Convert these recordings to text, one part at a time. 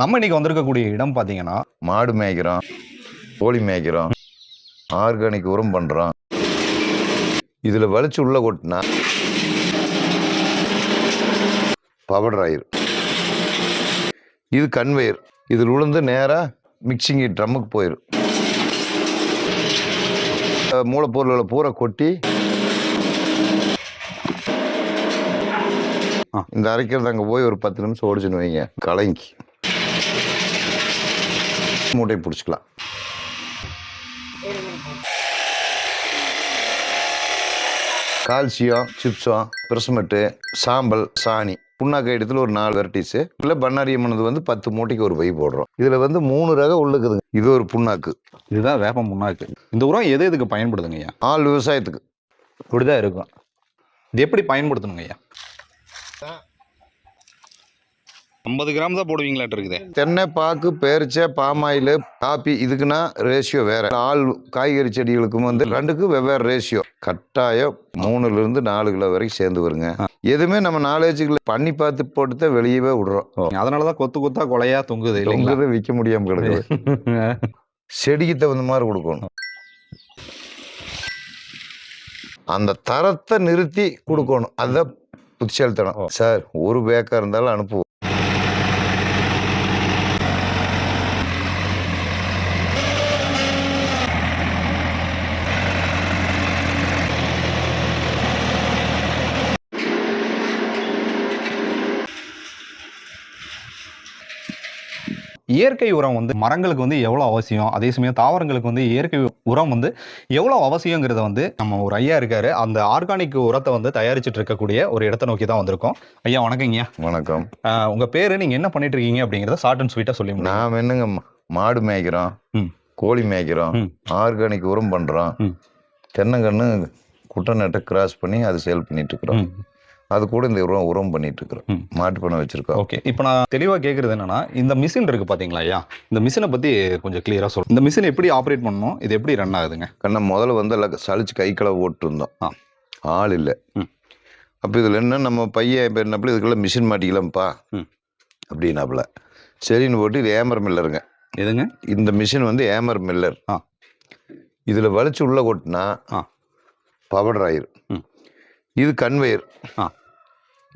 நம்ம இன்னைக்கு வந்திருக்கக்கூடிய இடம் பார்த்தீங்கன்னா, மாடு மேய்க்கிறோம், கோழி மேய்க்கிறோம், ஆர்கானிக் உரம் பண்ணுறோம். இதில் வலிச்சு உள்ள கொட்டினா பவுடர் ஆயிரும். இது கன்வேயர். இதில் உளுந்து நேராக மிக்சிங் ட்ரம்முக்கு போயிடும். மூலப்பொருள்களை பூரா கொட்டி இந்த அரைக்கிறது அங்கே போய் ஒரு 10 நிமிஷம் ஓடிச்சுன்னு வைங்க, கலங்கி மூட்டை பிடிச்சிக்கலாம். கால்சியம், சிப்ஸம், பிரஸ்மெட்டு, சாம்பல், சாணி, புண்ணாக்கு இடத்துல ஒரு 4 வெரைட்டிஸு. இல்லை பண்ணாரியம்மனது 10 மூட்டைக்கு ஒரு பை போடுறோம். இதில் 3 ரகம் உள்ளுக்குதுங்க. இது ஒரு புண்ணாக்கு, இதுதான் வேப்ப புண்ணாக்கு. இந்த உரம் எது எதுக்கு பயன்படுதுங்க ஐயா? ஆள் விவசாயத்துக்கு இப்படிதான் இருக்கும். இது எப்படி பயன்படுத்தணுங்க ஐயா? 50 கிராம் தான் போடுவீங்களாட்டு இருக்குது. தென்னை, பாக்கு, பேரிச்சை, பாமாயில், காப்பி இதுக்குன்னா ரேஷியோ வேற. ஆள் காய்கறி செடிகளுக்கும் 2க்கு வெவ்வேறு ரேஷியோ. கட்டாயம் 3லிருந்து 4 கிலோ வரைக்கும் சேர்ந்து வருங்க. எதுவுமே நம்ம நாலேஜுக்கு பண்ணி பார்த்து போட்டு தான் வெளியவே விடுறோம். அதனாலதான் கொத்து கொத்தா கொலையா தொங்குது. தொங்குது, விற்க முடியாம கிடக்குது. செடிக்கு தகுந்த மாதிரி கொடுக்கணும். அந்த தரத்தை நிறுத்தி கொடுக்கணும். அதுதான் புத்திசாலித்தனம். சார், ஒரு பேக்கா இருந்தாலும் அனுப்புவோம். இயற்கை உரம் மரங்களுக்கு எவ்வளோ அவசியம், அதே சமயம் தாவரங்களுக்கு இயற்கை உரம் எவ்வளோ அவசியங்கிறத நம்ம ஒரு ஐயா இருக்காரு. அந்த ஆர்கானிக் உரத்தை தயாரிச்சுட்டு இருக்கக்கூடிய ஒரு இடத்தை நோக்கி தான் வந்திருக்கோம். ஐயா வணக்கங்கய்யா. வணக்கம். உங்க பேரு, நீங்க என்ன பண்ணிட்டு இருக்கீங்க அப்படிங்கிறத ஷார்ட் அண்ட் ஸ்வீட்டா சொல்லி. நான் என்னங்க, மாடு மேய்க்கிறோம், கோழி மேய்க்கிறோம், ஆர்கானிக் உரம் பண்றோம், தென்னங்கன்று குட்டை நட்டை கிராஸ் பண்ணி அது சேல் பண்ணிட்டு இருக்கிறோம். அது கூட இந்த உரம் பண்ணிட்டு இருக்கிறோம். மாட்டு பண்ணை வச்சிருக்கோம். ஓகே, இப்போ நான் தெளிவாக கேட்குறது என்னன்னா, இந்த மிஷின் இருக்கு பார்த்தீங்களா ஐயா, இந்த மிஷினை பற்றி கொஞ்சம் கிளியராக சொல்லுங்கள். இந்த மிஷின் எப்படி ஆப்ரேட் பண்ணணும், இது எப்படி ரன் ஆகுதுங்க? கண்ணா, முதல்ல எல்லாம் சளிச்சு கை களை ஓட்டு இருந்தோம், ஆள் இல்லை. அப்போ இதில் என்ன, நம்ம பையன் இப்போ என்னப்பில் இதுக்கெல்லாம் மிஷின் மாட்டிக்கலாம்ப்பா அப்படின்னாப்புல. சரின்னு போட்டு இது ஏமர் மில்லருங்க. எதுங்க இந்த மிஷின்? ஏமர் மில்லர். இதில் வலிச்சு உள்ள கொட்டினா பவுடர் ஆயிரும். இது கன்வேயர்.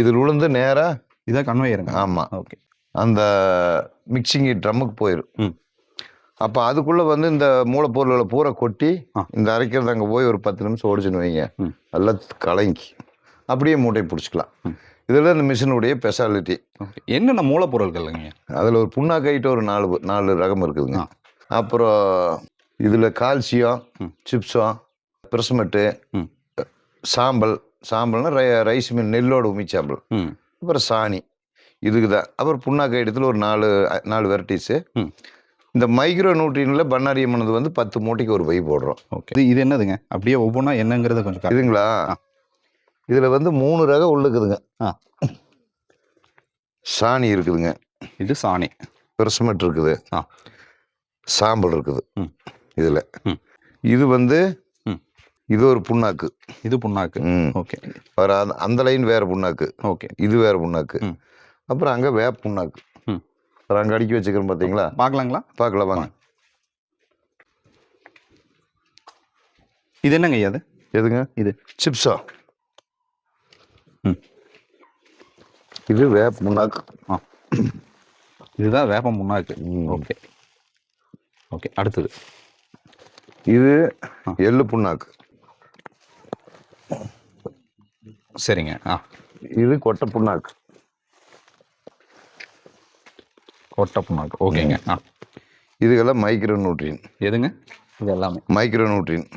இதில் உளுந்து நேராக இதான் கன்வேயருங்க. ஆமாம். ஓகே. அந்த மிக்சிங் ட்ரம்முக்கு போயிடும். அப்போ அதுக்குள்ளே இந்த மூலப்பொருள்களை பூரா கொட்டி இந்த அரைக்கிறது அங்கே போய் ஒரு 10 நிமிஷம் ஓடிச்சுன்னு வைங்க, நல்லா கலங்கி அப்படியே மூட்டை பிடிச்சிக்கலாம். இதில் இந்த மிஷினுடைய ஸ்பெஷாலிட்டி. என்னென்ன மூலப்பொருட்கள்ங்க? அதில் ஒரு புண்ணாக்காயிட்ட ஒரு 4 ரகம் இருக்குதுங்க. அப்புறம் இதில் கால்சியம், சிப்ஸம், பிரஸ்மெட்டு, சாம்பல்னா ரைஸ் மீன், நெல்லோட உமிச்சாம்பல், அப்புறம் சாணி, இதுக்கு தான். அப்புறம் புண்ணாக்கு இடத்துல ஒரு 4 வெரைட்டிஸு. இந்த மைக்ரோ நியூட்ரியனில் பண்ணாரியம்மனது 10 மூட்டைக்கு ஒரு பை போடுறோம். ஓகே. இது என்னதுங்க? அப்படியே ஒவ்வொன்றா என்னங்கிறது கொஞ்சம் இதுங்களா? இதில் 3 ரகம் உள்ளுக்குதுங்க. சாணி இருக்குதுங்க. இது சாணி. பிரஸ்மெட் இருக்குது, சாம்பல் இருக்குது. இதில் இது இது ஒரு புண்ணாக்கு. இது புண்ணாக்கு. ஓகே. அந்த லைன் வேற புண்ணாக்கு. ஓகே. இது வேற புண்ணாக்கு. அப்புறம் அங்கே வேப்ப புண்ணாக்கு அங்கே அடுக்கி வச்சுக்கிறோம். பார்த்தீங்களா? பார்க்கலாங்களா? பார்க்கலாம் வாங்க. இது என்னங்க அது? எதுங்க இது? சிப்ஸா. இது வேப்ப புண்ணாக்கு. இதுதான் வேப்ப புண்ணாக்கு. ஓகே. ஓகே, அடுத்தது இது எள்ளு புண்ணாக்கு. சரிங்க. இது கொட்டை புண்ணாக்கு. கொட்டை புண்ணாக்கு. ஓகேங்க. இதுக்கெல்லாம் மைக்ரோ நியூட்ரியன். எதுங்க? இது எல்லாமே மைக்ரோ நியூட்ரியன்.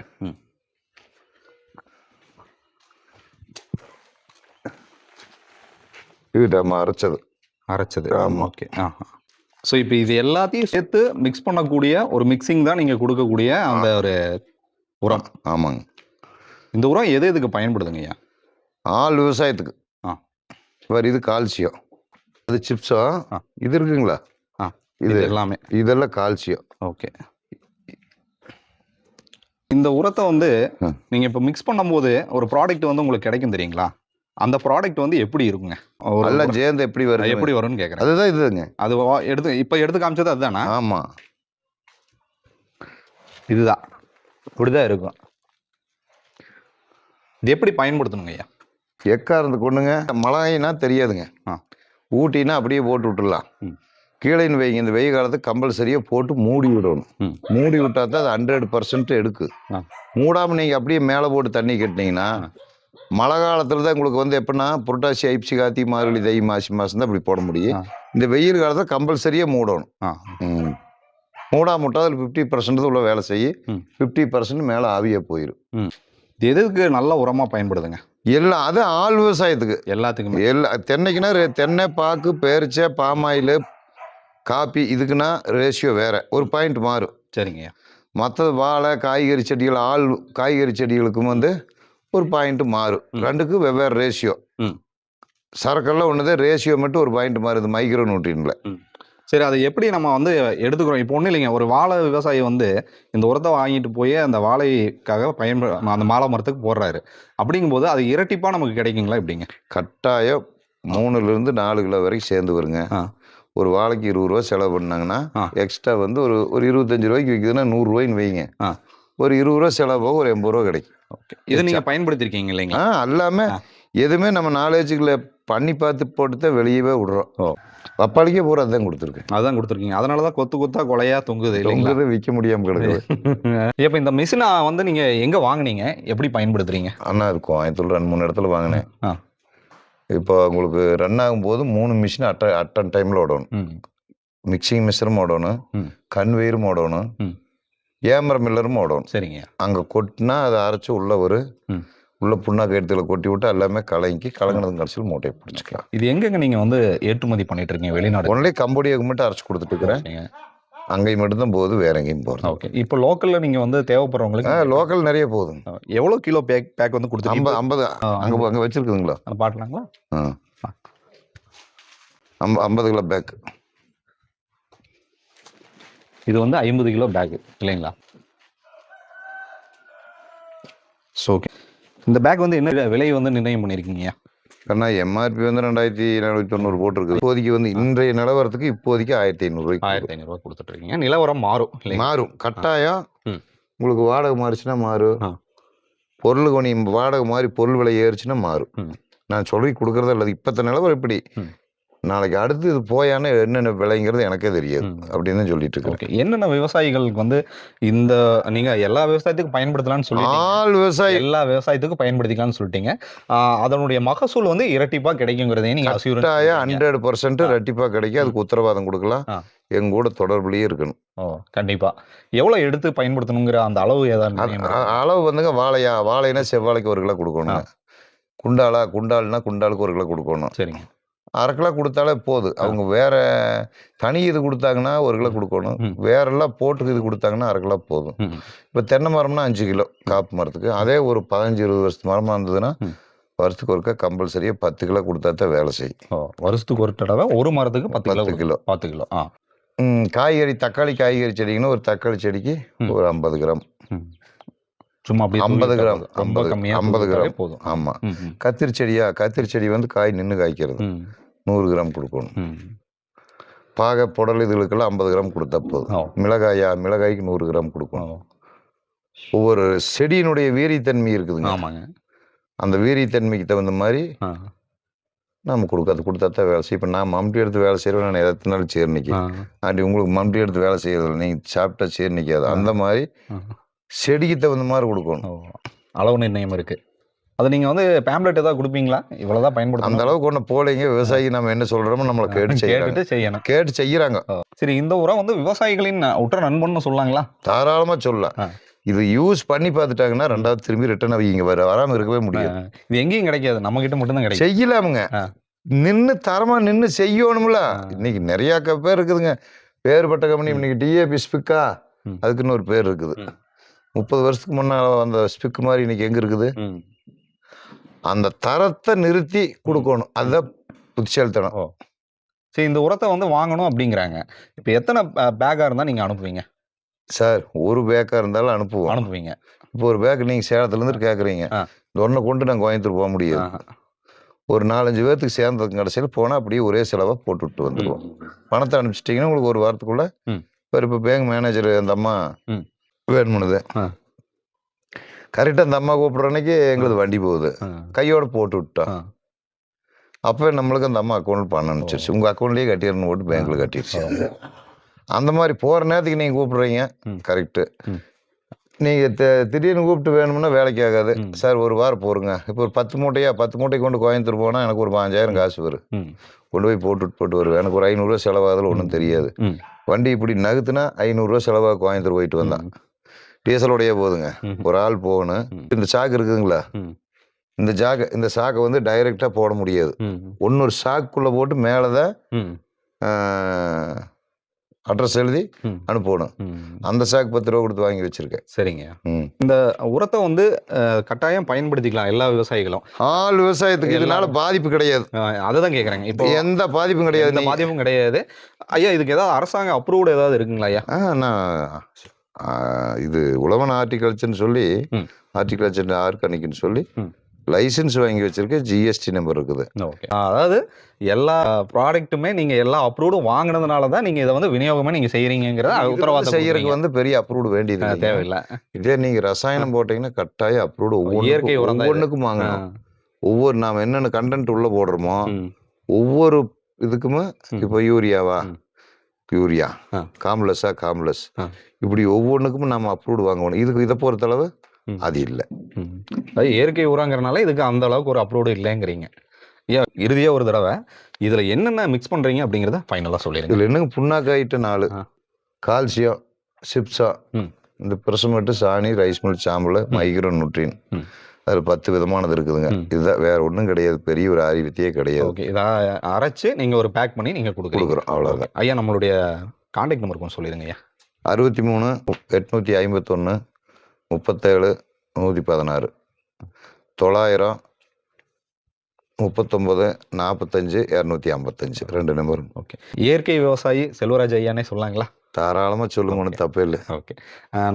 இது நம்ம அரைச்சது. ஆமாம். ஓகே. ஸோ இப்போ இது எல்லாத்தையும் சேர்த்து மிக்ஸ் பண்ணக்கூடிய ஒரு மிக்சிங் தான் நீங்கள் கொடுக்கக்கூடிய அந்த ஒரு உரம். ஆமாங்க. இந்த உரம் எது எதுக்கு பயன்படுதுங்க ஐயா? ஆள் விவசாயத்துக்கு. வேறு இது கால்சியம், அது சிப்ஸா. இது இருக்குங்களா? இது எல்லாமே, இதெல்லாம் கால்சியம். ஓகே. இந்த உரத்தை நீங்கள் இப்போ மிக்ஸ் பண்ணும்போது ஒரு ப்ராடக்ட் உங்களுக்கு கிடைக்கும் தெரியுங்களா? அந்த ப்ராடக்ட் வந்து எப்படி இருக்குங்க? ஒரு எல்லாம் சேர்ந்து எப்படி வருது எப்படி வரும்னு கேட்குறேன். அதுதான் இதுங்க. அது எடுத்து காமிச்சது அதுதானா? ஆமா, இதுதான். இப்படிதான் இருக்கும். இது எப்படி பயன்படுத்தணுங்க ஐயா? எக்காரந்து கொண்டுங்க. மழைனா தெரியாதுங்க. ஆ. ஊட்டினா அப்படியே போட்டு விட்டுடலாம். ம். கீழேன்னு வைங்க, இந்த வெயில் காலத்துக்கு கம்பல்சரியாக போட்டு மூடி விடணும். ம். மூடி விட்டா தான் அது 100% எடுக்கு. ஆ. மூடாமல் நீங்கள் அப்படியே மேலே போட்டு தண்ணி கட்டினீங்கன்னா மழை காலத்தில் தான் உங்களுக்கு வந்து எப்படின்னா புரட்டாசி, ஐப்பசி, கார்த்திகை, மார்கழி, தை, மாசி மாதம் தான் இப்படி போட முடியும். இந்த வெயில் காலத்தில் கம்பல்சரியாக மூடணும். மூடாம விட்டா அதில் 50% உள்ள வேலை செய்யும். 50% மேலே ஆவியாக போயிடும். இது எதுக்கு நல்ல உரமாக பயன்படுதுங்க? எல்லாம் அது ஆள் விவசாயத்துக்கு எல்லாத்துக்குமே. தென்னைக்குன்னா தென்னை, பாக்கு, பேரிச்சை, பாமாயில், காப்பி இதுக்குன்னா ரேஷியோ வேறு ஒரு பாயிண்ட் மாறும். சரிங்கய்யா. மற்றது வாழை, காய்கறி செடிகள், காய்கறி செடிகளுக்கும் வந்து ஒரு பாயிண்ட் மாறும். ரெண்டுக்கும் வெவ்வேறு ரேஷியோ. சரக்கெல்லாம் ஒன்றுதான், ரேஷியோ மட்டும் ஒரு பாயிண்ட் மாறுது மைக்ரோ நியூட்ரியன்ல. சரி, அதை எப்படி நம்ம வந்து எடுத்துக்கிறோம்? இப்போ ஒன்றும் இல்லைங்க, ஒரு வாழை விவசாயி வந்து இந்த உரத்தை வாங்கிட்டு போய் அந்த வாழைக்காக அந்த மாலை மரத்துக்கு போடுறாரு. அப்படிங்கும்போது அது இரட்டிப்பாக நமக்கு கிடைக்குங்களா எப்படிங்க? கட்டாயம் 3லேருந்து 4 கிலோ வரைக்கும் சேர்ந்து வருங்க. ஒரு வாழைக்கு 20 ரூபா செலவு பண்ணாங்கன்னா எக்ஸ்ட்ரா வந்து ஒரு 25 ரூபாய்க்கு விற்குதுன்னா 100 ரூபாய்ன்னு வைங்க. ஒரு 20 ரூபா செலவு போக ஒரு 80 ரூபா கிடைக்கும். இதை நீங்கள் பயன்படுத்திருக்கீங்க இல்லைங்களா? எல்லாமே எதுவுமே நம்ம நாலேஜுக்குள்ள பண்ணி பார்த்து போட்டு தான் வெளியவே விடுறோம். பப்பாளிக்கே பூரா அதான் கொடுத்துருக்கேன். அதான் கொடுத்துருக்கீங்க. அதனால தான் கொத்து கொத்தா கொலையா தொங்குது இல்லைங்களா? விற்க முடியாமல் கிடக்குது. இப்போ இந்த மிஷினை வந்து நீங்கள் எங்கே வாங்குனீங்க, எப்படி பயன்படுத்துறீங்க? அண்ணா இருக்கும் கோயம்புத்தூர் 2-3 இடத்துல வாங்கினேன். இப்போ உங்களுக்கு ரன் ஆகும்போது 3 மிஷின் அட்டன் டைமில் ஓடணும். மிக்சிங் மிஷினும் ஓடணும், கன்வேயரும் ஓடணும், ஏமர் மில்லரும் ஓடணும். சரிங்க. அங்கே கொட்டினா அதை அரைச்சி உள்ள புண்ணாக்கு இடத்துல கொட்டி விட்டு எல்லாமே கலங்கினது கடைசியில் மூட்டையை பிடிச்சிக்கலாம். இது எங்கெங்க நீங்கள் வந்து ஏற்றுமதி பண்ணிட்டு இருக்கீங்க வெளிநாடு? ஒன்லி கம்போடியாவுக்கு மட்டும் அரைச்சி கொடுத்துட்டு இருக்கிறேன். அங்கேயும் மட்டும்தான் போகுது, வேற எங்கேயும் போகிறது. ஓகே. இப்போ லோக்கலில் நீங்கள் வந்து தேவைப்படுறவங்களுக்கு லோக்கல் நிறைய போகுது. எவ்வளோ கிலோ பேக் வந்து கொடுத்துருக்கீங்க? 50 அங்கே வச்சிருக்குதுங்களா? பாட்டலாங்களா? 50 கிலோ பேக். இது வந்து 50 கிலோ பேக் இல்லைங்களா? ஓகே. இந்த பேக் வந்து என்ன விலை வந்து நிர்ணயம் பண்ணியிருக்கீங்க? ஏன்னா எம்ஆர்பி வந்து 2490 போட்டிருக்குது. இப்போதைக்கு வந்து இன்றைய நிலவரத்துக்கு இப்போதைக்கு 1500 1500 கொடுத்துட்டு இருக்கீங்க. நிலவரம் மாறும் கட்டாயம். உங்களுக்கு வாடகை மாறிச்சுன்னா மாறும், பொருள் வாடகை மாறி பொருள் விலை ஏறிச்சுன்னா மாறும். நான் சொல்லி கொடுக்குறதா இல்லை. இப்போத்த நிலவரம் இப்படி, நாளைக்கு அடுத்து இது போயானே என்னென்ன விலைங்கிறது எனக்கே தெரியாது அப்படின்னு சொல்லிட்டு இருக்கேன். என்னென்ன விவசாயிகளுக்கு வந்து இந்த நீங்க எல்லா விவசாயத்துக்கும் பயன்படுத்தலாம்னு சொல்லி எல்லா விவசாயத்துக்கும் பயன்படுத்திக்கலாம்னு சொல்லிட்டீங்க. அதனுடைய மகசூல் வந்து இரட்டிப்பா கிடைக்குங்கிறதையும் நீங்க கட்டாயம் 100% இரட்டிப்பா கிடைக்கும். அதுக்கு உத்தரவாதம் கொடுக்கலாம். எங்க கூட தொடர்புலயே இருக்கணும். கண்டிப்பா. எவ்வளவு எடுத்து பயன்படுத்தணுங்கிற அந்த அளவு ஏதாவது அளவு வந்துங்க, வாழைனா செவ்வாழைக்கு 1 கிலோ கொடுக்கணும். குண்டால்னா குண்டாலுக்கு 1 கிலோ கொடுக்கணும். சரிங்க. 1/2 கிலோ கொடுத்தாலே போதும். அவங்க வேற தனி இது கொடுத்தாங்கன்னா 1 கிலோ கொடுக்கணும். வேறெல்லாம் போட்டுக்கு இது கொடுத்தாங்கன்னா 1/2 கிலோ போதும். இப்போ தென்னை மரம்னா 5 கிலோ காப்பு மரத்துக்கு. அதே ஒரு 15-20 வருஷத்து மரமாக இருந்ததுன்னா வருஷத்துக்கு ஒருக்கா கம்பல்சரியாக 10 கிலோ கொடுத்தா தான் வேலை செய்யும். வருஷத்துக்கு ஒரு தடவை ஒரு மரத்துக்கு 10 கிலோ. 10 கிலோ. காய்கறி காய்கறி செடிங்கன்னா ஒரு தக்காளி செடிக்கு ஒரு 50 கிராம். சும்மா அப்படி 50 கிராம். 50 கிராம் போதும். ஆமாம். கத்திரி செடி வந்து காய் நின்று காய்க்கிறது 100 கிராம் கொடுக்கணும். புடல் இதுகளுக்கெல்லாம் 50 கிராம் கொடுத்தா போதும். மிளகாய்க்கு 100 கிராம் கொடுக்கணும். ஒவ்வொரு செடியினுடைய வீரியத்தன்மை இருக்குதுங்க. ஆமாங்க. அந்த வீரியத்தன்மைக்கு தகுந்த மாதிரி நம்ம கொடுத்தா தான் வேலை செய்யும். இப்போ நான் மம்டி எடுத்து வேலை செய்கிறேன், நான் எத்தனாலும் சேர் நிற்கும். அப்படி உங்களுக்கு மம்டி எடுத்து வேலை செய்யறதில்ல, நீங்கள் சாப்பிட்டா சேர் நிற்காது. அந்த மாதிரி செடிக்கு தகுந்த மாதிரி கொடுக்கணும். அளவு நிர்ணயம் இருக்கு. அது நீங்கள் வந்து பேம்ப்ளெட் ஏதாவது கொடுப்பீங்களா? இவ்வளோதான் பயன்படுத்த அந்த அளவுக்கு ஒன்று போலைங்க. விவசாயி நம்ம என்ன சொல்கிறோமோ நம்மளை கேட்டு செய்யறாங்க. சரி, இந்த உரம் வந்து விவசாயிகளின் உற்ற நண்பன்னு சொல்லலாங்களா? தாராளமாக சொல்லலாம். இது யூஸ் பண்ணி பார்த்துட்டாங்கன்னா ரெண்டாவது திரும்பி ரிட்டர்ன் இங்கே வராமல் இருக்கவே முடியாது. இது எங்கேயும் கிடைக்காது, நம்ம கிட்ட மட்டும் தான் கிடைக்கும். செய்யலாமுங்க, தரமாக நின்று செய்யணும்ல. இன்னைக்கு நிறையா பேர் இருக்குதுங்க, பேர்பட்ட கம்பெனி. இன்னைக்கு டிஏபி ஸ்பிக்கா அதுக்குன்னு ஒரு பேர் இருக்குது. 30 வருஷத்துக்கு முன்னால் அந்த ஸ்பிக் மாதிரி இன்னைக்கு எங்கே இருக்குது? அந்த தரத்தை நிறுத்தி கொடுக்கணும். அதுதான் புத்திசாலித்தனம். சரி, இந்த உரத்தை வந்து வாங்கணும் அப்படிங்கிறாங்க. இப்போ எத்தனை பேக்காக இருந்தால் நீங்கள் அனுப்புவீங்க? சார், ஒரு பேக்காக இருந்தாலும் அனுப்புவீங்க. இப்போ ஒரு பேக் நீங்கள் சேலத்துலேருந்து கேட்குறீங்க, இந்த ஒன்றை கொண்டு நாங்கள் கோயம்புத்தூர் போக முடியாது. ஒரு 4-5 பேர்த்துக்கு சேர்ந்ததுக்கு கடைசியில் போனால் அப்படியே ஒரே செலவாக போட்டு விட்டு வந்துடுவோம். பணத்தை அனுப்பிச்சிட்டிங்கன்னா உங்களுக்கு ஒரு வாரத்துக்குள்ளே இப்போ பேங்க் மேனேஜர் அந்த அம்மா வேணுமுனுது கரெக்டாக அந்த அம்மா கூப்பிட்ற அன்னைக்கு எங்களுக்கு வண்டி போகுது, கையோட போட்டு விட்டோம். அப்போ நம்மளுக்கு அந்த அம்மா அக்கௌண்ட் பண்ண அனுப்பிச்சிருச்சு. உங்கள் அக்கௌண்ட்லேயே கட்டிடணும் போட்டு பேங்க்கில் கட்டிடுச்சு. அந்த மாதிரி போகிற நேரத்துக்கு நீங்கள் கூப்பிட்றீங்க, கரெக்டு. நீங்கள் திடீர்னு கூப்பிட்டு வேணும்னா வேலைக்கு ஆகாது. சார் ஒரு வாரம் போருங்க, இப்போ ஒரு 10 மூட்டை கொண்டு கோயம்புத்தூர் போனால் எனக்கு ஒரு 5000 காசு வரும். கொண்டு போய் போட்டு வருவேன். எனக்கு ஒரு 500 ரூபா செலவாகுதுல ஒன்றும் தெரியாது. வண்டி இப்படி நகுத்துனா 500 ரூபா செலவாக கோயம்புத்தூர் போயிட்டு வந்தான். டீசலோடையே போதுங்க. ஒரு ஆள் போகணும். இந்த சாக்கு இருக்குதுங்களா, இந்த சாக்கை வந்து டைரெக்டாக போட முடியாது. ஒன்னொரு சாக்குள்ளே போட்டு மேலே தான் அட்ரஸ் எழுதி அனுப்பணும். அந்த சாக்கு 10 ரூபா கொடுத்து வாங்கி வச்சிருக்கேன். சரிங்க. இந்த உரத்தை வந்து கட்டாயம் பயன்படுத்திக்கலாம் எல்லா விவசாயிகளும். ஆள் விவசாயத்துக்கு இதனால பாதிப்பு கிடையாது. அதுதான் கேட்குறேங்க. இப்போ எந்த பாதிப்பும் கிடையாது. எந்த பாதிப்பும் கிடையாது. ஐயா, இதுக்கு ஏதாவது அரசாங்க அப்ரூவ்டு ஏதாவது இருக்குங்களா ஐயா? நான் இது உழவன் ஹார்டிகல்ச்சர்னு சொல்லி, ஹார்டிகல்ச்சர் ஆர்கானிக்னு சொல்லி லைசன்ஸ் வாங்கி வச்சிருக்கேன். ஜிஎஸ்டி நம்பர் இருக்குது. ஓகே. அதாவது எல்லா ப்ராடக்ட்டுமே நீங்க எல்லா அப்ரூவ்டும் வாங்கினதுனால தான் நீங்க இதை வந்து விநியோகமே நீங்க செய்யறீங்கிறத உத்தரவாதம் செய்யறதுக்கு வந்து பெரிய அப்ரூவ்டு வேண்டியது தேவையில்லை. இதே நீங்க ரசாயனம் போட்டீங்கன்னா கட்டாயம் அப்ரூவ்டு இயற்கை உரம் ஒவ்வொன்றுக்கும் வாங்கணும். ஒவ்வொரு நாம என்னென்ன கண்டென்ட் உள்ள போடுறோமோ ஒவ்வொரு இதுக்குமே, இப்போ யூரியாவா யூரியா, காம்ப்ளஸ் இப்படி ஒவ்வொன்றுக்கும் நம்ம அப்ரூவ்டு வாங்கணும். இதுக்கு இதை பொறுத்தளவு அது இல்லை. அது இயற்கை உரங்கிறனால இதுக்கு அந்த அளவுக்கு ஒரு அப்ரூவ்டு இல்லைங்கிறீங்க. ஏன் இறுதியாக ஒரு தடவை இதில் என்னென்ன மிக்ஸ் பண்ணுறீங்க அப்படிங்கிறத ஃபைனலாக சொல்லிடுங்க. இதில் என்னங்க, புண்ணாக்காயிட்டு 4, கால்சியம், சிப்ஸா, இந்த பிரசமெட்டு, சாணி, ரைஸ் மில், சாம்பல், மைக்ரோ நியூட்ரியன், அதில் 10 விதமானது இருக்குதுங்க. இதுதான், வேற ஒன்றும் கிடையாது. பெரிய ஒரு அறிவித்தையே கிடையாது. ஓகே. இதை அரைச்சு நீங்கள் ஒரு பேக் பண்ணி நீங்கள் கொடுக்குறோம், அவ்வளோதான். ஐயா, நம்மளுடைய கான்டாக்ட் நம்பர் கொஞ்சம் சொல்லிடுங்க ஐயா. 63 851 37 116 900 39 45 255 2 நம்பரும். ஓகே. இயற்கை விவசாயி செல்வராஜ் ஐயானே சொல்லலாங்களா? தாராளமாக சொல்லுங்க, ஒன்றும் தப்பே இல்லை. ஓகே.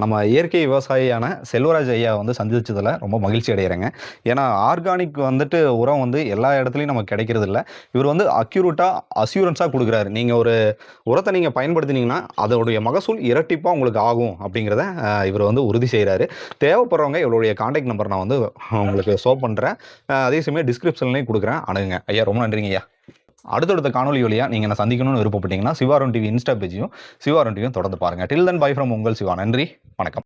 நம்ம இயற்கை விவசாயியான செல்வராஜ் ஐயா வந்து சந்திச்சதில் ரொம்ப மகிழ்ச்சி அடைகிறேங்க. ஏன்னா ஆர்கானிக் வந்துட்டு உரம் வந்து எல்லா இடத்துலையும் நமக்கு கிடைக்கிறது இல்லை. இவர் வந்து அஷ்யூரன்ஸாக கொடுக்குறாரு. நீங்கள் ஒரு உரத்தை நீங்கள் பயன்படுத்தினீங்கன்னா அதோடைய மகசூல் இரட்டிப்பாக உங்களுக்கு ஆகும் அப்படிங்கிறத இவர் வந்து உறுதி செய்கிறாரு. தேவைப்படுறவங்க இவருடைய கான்டாக்ட் நம்பர் நான் வந்து உங்களுக்கு ஷோ பண்ணுறேன். அதே சமயம் டிஸ்கிரிப்ஷன்லேயும் கொடுக்குறேன், அணுகுங்க. ஐயா, ரொம்ப நன்றிங்க ஐயா. அடுத்தடுத்த காணொலி வழியாக நீங்கள் என்ன சந்திக்கணும்னு விருப்பப்பட்டீங்கன்னா சிவாரம் டிவி இன்ஸ்டா பேஜையும் சிவாரம் டிவியும் தொடர்ந்து பாருங்கள். டில் தென் பை ஃப்ரம் உங்கள் சிவா. நன்றி, வணக்கம்.